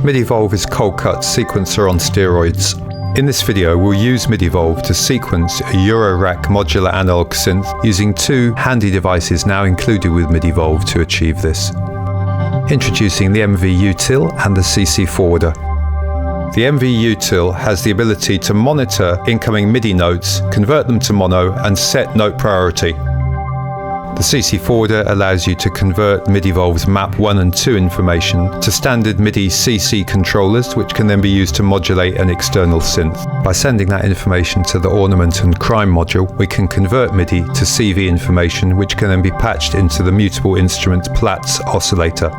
MidiVolve is Coldcut sequencer on steroids. In this video, we'll use MidiVolve to sequence a Eurorack modular analog synth using two handy devices now included with MidiVolve to achieve this. Introducing the MV Util and the CC forwarder. The MV Util has the ability to monitor incoming MIDI notes, convert them to mono, and set note priority. The CC forwarder allows you to convert MidiVolve's map 1 and 2 information to standard MIDI CC controllers, which can then be used to modulate an external synth. By sending that information to the ornament and crime module, we can convert MIDI to CV information, which can then be patched into the mutable instrument Platts oscillator.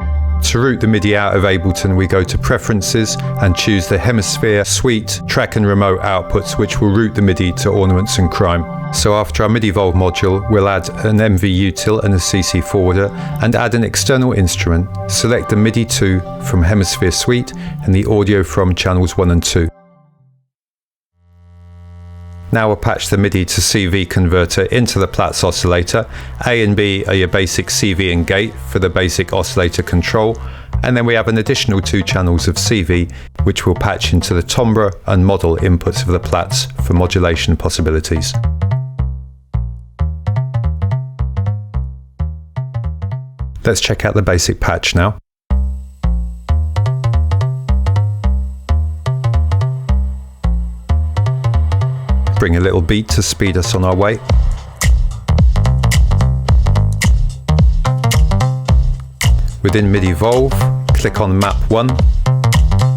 To route the MIDI out of Ableton, we go to Preferences and choose the Hemisphere Suite Track and Remote outputs, which will route the MIDI to ornaments and crime. So after our MidiVolve module, we'll add an MV Util and a CC forwarder and add an external instrument. Select the MIDI 2 from Hemisphere Suite and the audio from channels 1 and 2. Now we'll patch the MIDI to CV converter into the Platts oscillator. A and B are your basic CV and gate for the basic oscillator control, and then we have an additional 2 channels of CV which will patch into the timbre and model inputs of the Platts for modulation possibilities. Let's check out the basic patch now. Bring a little beat to speed us on our way. Within MidiVolve, click on map 1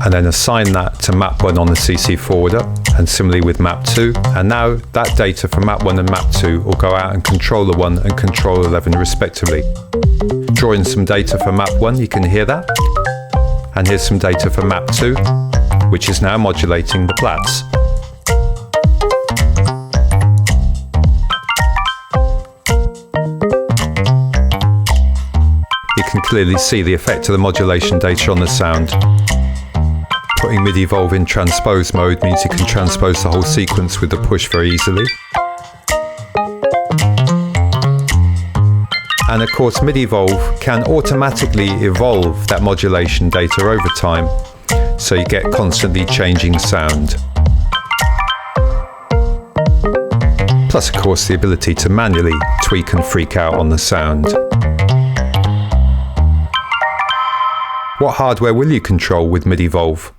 and then assign that to map 1 on the CC forwarder, and similarly with map 2. And now that data from map 1 and map 2 will go out and controller 1 and controller 11 respectively. Draw in some data for map 1, you can hear that. And here's some data for map 2, which is now modulating the Platts. You can clearly see the effect of the modulation data on the sound. Putting MidiVolve in transpose mode means you can transpose the whole sequence with the push very easily. And of course, MidiVolve can automatically evolve that modulation data over time, so you get constantly changing sound. Plus, of course, the ability to manually tweak and freak out on the sound. What hardware will you control with MidiVolve?